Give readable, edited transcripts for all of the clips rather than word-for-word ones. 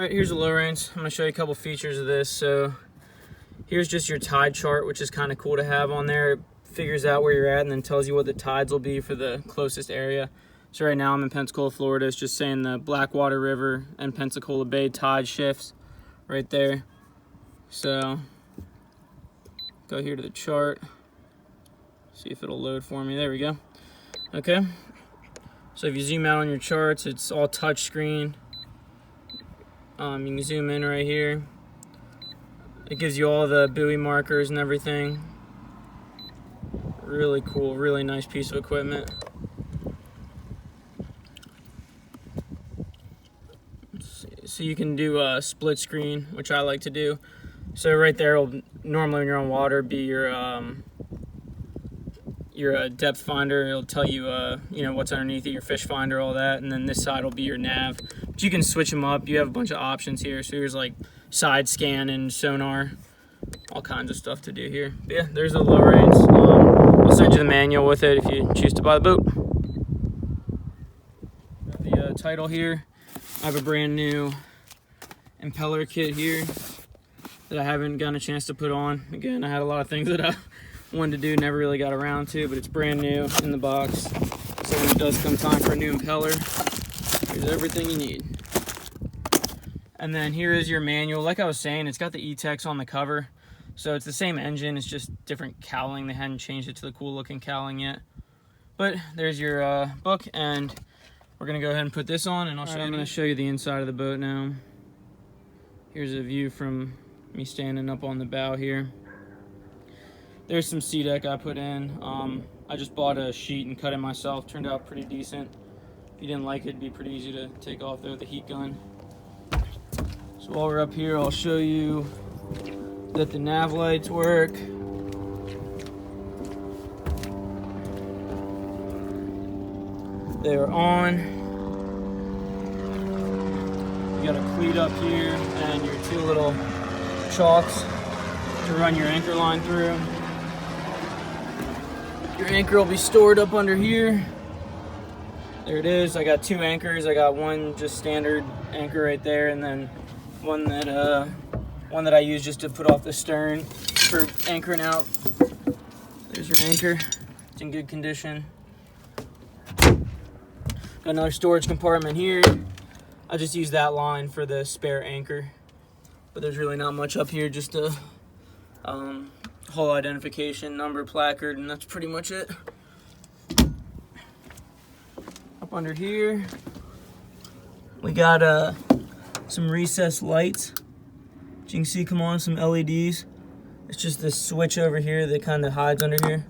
Alright, here's the low reins. I'm going to show you a couple features of this. So here's just your tide chart, which is kind of cool to have on there. It figures out where you're at and then tells you what the tides will be for the closest area. So right now I'm in Pensacola, Florida. It's just saying the Blackwater River and Pensacola Bay tide shifts right there. So go here to the chart. See if it'll load for me. There we go. Okay. So if you zoom out on your charts, it's all touch screen. You can zoom in right here. It gives you all the buoy markers and everything. Really cool, really nice piece of equipment. So you can do a split screen, which I like to do. So right there will normally when you're on water be your depth finder. It'll tell you you know what's underneath it, your fish finder, all that, and then this side will be your nav. But you can switch them up. You have a bunch of options here. So here's like side scan and sonar, all kinds of stuff to do here. But yeah, there's the low reins. I'll send you the manual with it if you choose to buy the boat. Got the title here. I have a brand new impeller kit here that I haven't gotten a chance to put on. Again, I had a lot of things that I wanted to do, never really got around to, but it's brand new in the box. So when it does come time for a new impeller, here's everything you need. And then here is your manual. Like I was saying, it's got the E-Tex on the cover. So it's the same engine, it's just different cowling. They hadn't changed it to the cool looking cowling yet. But there's your book, and we're gonna go ahead and put this on, and I'm gonna show you the inside of the boat now. Here's a view from me standing up on the bow here. There's some sea deck I put in. I just bought a sheet and cut it myself. Turned out pretty decent. If you didn't like it, it'd be pretty easy to take off there with a heat gun. So while we're up here, I'll show you that the nav lights work. They are on. You got a cleat up here and your two little chalks to run your anchor line through. Your anchor will be stored up under here. There it is. I got two anchors. I got one just standard anchor right there, and then one that I use just to put off the stern for anchoring out. There's your anchor. It's in good condition. Got another storage compartment here. I just use that line for the spare anchor, but there's really not much up here, just a hull identification number placard, and that's pretty much it. Up under here we got some recessed lights, which you can see come on, some LEDs. It's just this switch over here that kind of hides under here,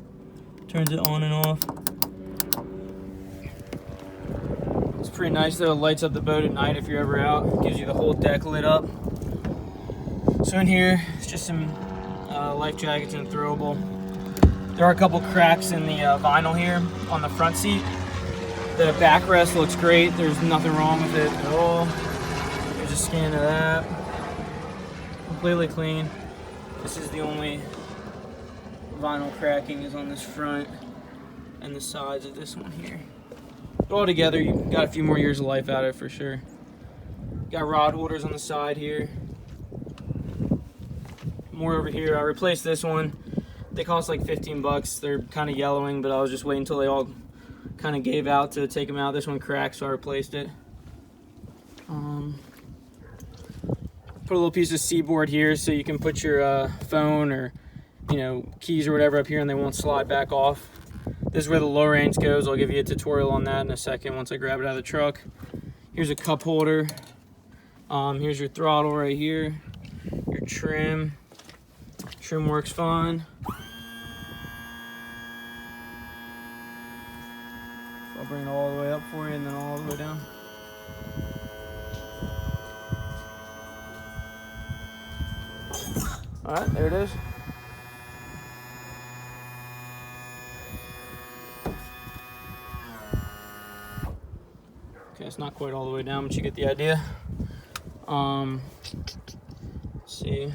turns it on and off. It's pretty nice though. It lights up the boat at night if you're ever out. It gives you the whole deck lit up. So in here, it's just some life jackets and throwable. There are a couple cracks in the vinyl here on the front seat. The backrest looks great. There's nothing wrong with it at all. There's a scan of that. Completely clean. This is the only vinyl cracking is on this front and the sides of this one here. But all together, you got a few more years of life out of it for sure. Got rod holders on the side here. More over here. I replaced this one. They cost like 15 bucks. They're kind of yellowing, but I was just waiting until they all kind of gave out to take them out. This one cracked, so I replaced it. Put a little piece of seaboard here so you can put your phone or keys or whatever up here and they won't slide back off. This is where the low range goes. I'll give you a tutorial on that in a second once I grab it out of the truck. Here's a cup holder. Here's your throttle right here. Your trim. Trim works fine. I'll bring it all the way up for you and then all the way down. All right, there it is. Okay, it's not quite all the way down, but you get the idea. Let's see.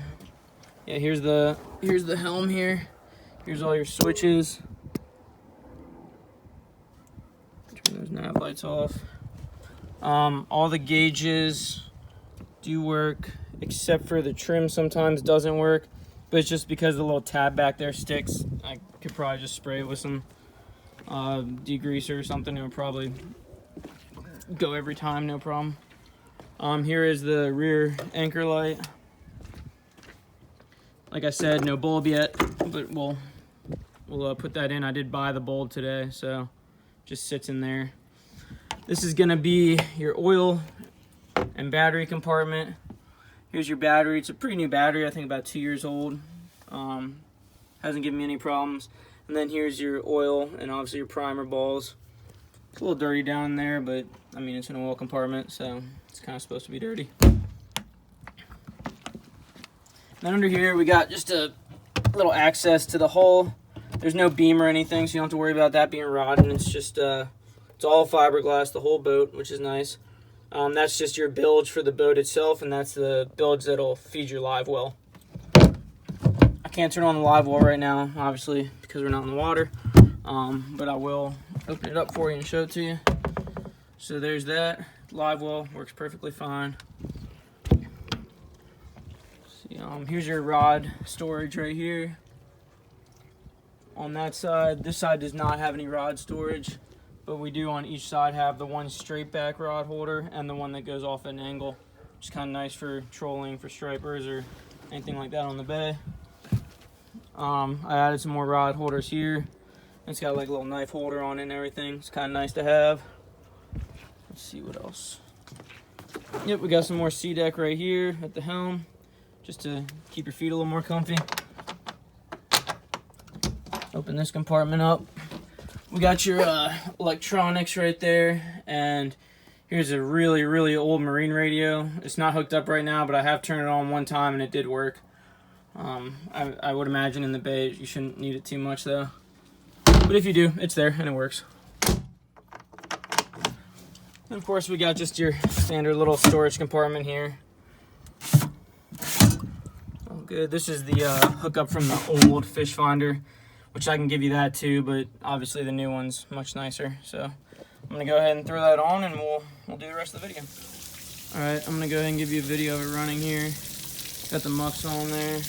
Yeah, here's the helm here. Here's all your switches. Turn those nav lights off. All the gauges do work, except for the trim sometimes doesn't work, but it's just because the little tab back there sticks. I could probably just spray it with some degreaser or something. It would probably go every time, no problem. Here is the rear anchor light. Like I said, no bulb yet, but we'll put that in. I did buy the bulb today, so just sits in there. This is gonna be your oil and battery compartment. Here's your battery. It's a pretty new battery, I think about 2 years old. Hasn't given me any problems. And then here's your oil and obviously your primer balls. It's a little dirty down there, but I mean, it's an oil compartment, so it's kind of supposed to be dirty. Then under here, we got just a little access to the hull. There's no beam or anything, so you don't have to worry about that being rotten. It's just, it's all fiberglass, the whole boat, which is nice. That's just your bilge for the boat itself, and that's the bilge that'll feed your live well. I can't turn on the live well right now, obviously, because we're not in the water. But I will open it up for you and show it to you. So there's that. Live well works perfectly fine. See, here's your rod storage right here. On that side, this side does not have any rod storage, but we do on each side have the one straight back rod holder and the one that goes off at an angle. Which is kind of nice for trolling for stripers or anything like that on the bay. I added some more rod holders here. It's got like a little knife holder on it and everything. It's kind of nice to have. Let's see what else. Yep, we got some more sea deck right here at the helm, just to keep your feet a little more comfy. Open this compartment up. We got your electronics right there, and here's a really, really old marine radio. It's not hooked up right now, but I have turned it on one time and it did work. I would imagine in the bay you shouldn't need it too much though. But if you do, it's there and it works. And of course we got just your standard little storage compartment here. Oh good, this is the hookup from the old fish finder, which I can give you that too, but obviously the new one's much nicer. So I'm gonna go ahead and throw that on and we'll do the rest of the video. All right, I'm gonna go ahead and give you a video of it running here. Got the muffs on there.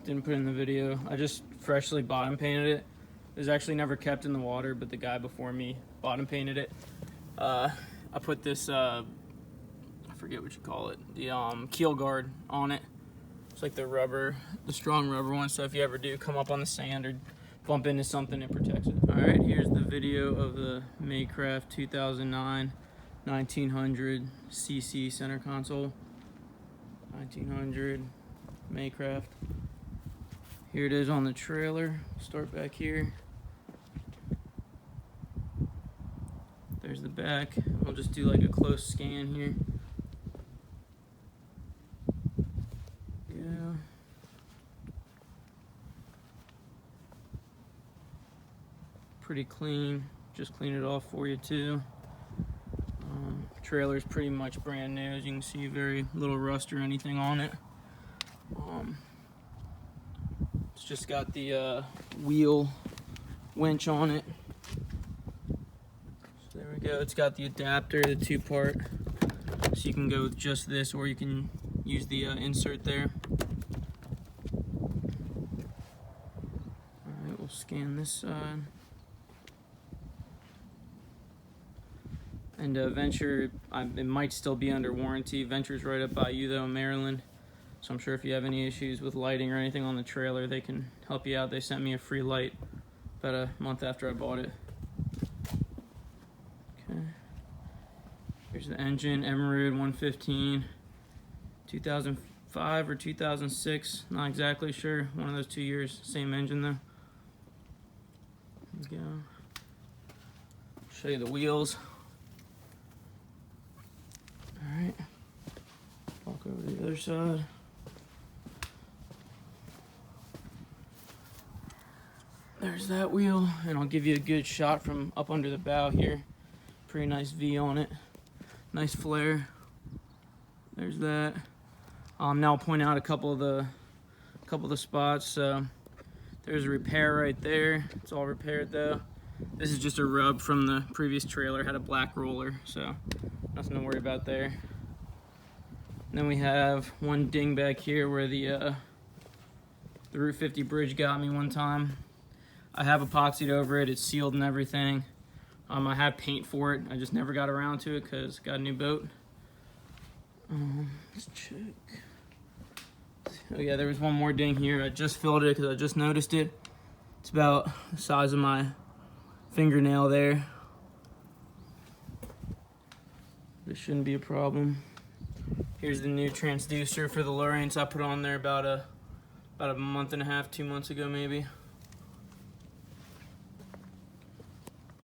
Didn't put in the video. I just freshly bottom painted it. It was actually never kept in the water, but the guy before me bottom painted it. I put this I forget what you call it, the keel guard on it. It's like the rubber, the strong rubber one, so if you ever do come up on the sand or bump into something, it protects it. All right, here's the video of the Maycraft 2009 1900 cc center console. 1900 Maycraft. Here it is on the trailer. Start back here. There's the back. I'll just do like a close scan here. Yeah. Pretty clean. Just clean it off for you too. Trailer's pretty much brand new. As you can see, very little rust or anything on it. It's just got the wheel winch on it. So there we go. It's got the adapter, the 2-part, so you can go with just this, or you can use the insert there. All right, we'll scan this side. And Venture, it might still be under warranty. Venture's right up by you though, Maryland. So I'm sure if you have any issues with lighting or anything on the trailer, they can help you out. They sent me a free light about a month after I bought it. Okay. Here's the engine, Emerald 115, 2005 or 2006, not exactly sure. One of those 2 years, same engine though. There we go. Show you the wheels. All right. Walk over to the other side. There's that wheel, and I'll give you a good shot from up under the bow here. Pretty nice V on it. Nice flare. There's that. Now I'll point out a couple of the spots. So there's a repair right there. It's all repaired though. This is just a rub from the previous trailer. It had a black roller, so nothing to worry about there. And then we have one ding back here where the Route 50 bridge got me one time. I have epoxied over it. It's sealed and everything. I have paint for it. I just never got around to it because got a new boat. Let's check. Oh yeah, there was one more ding here. I just filled it because I just noticed it. It's about the size of my fingernail there. This shouldn't be a problem. Here's the new transducer for the Lorraines I put on there about a month and a half, 2 months ago maybe.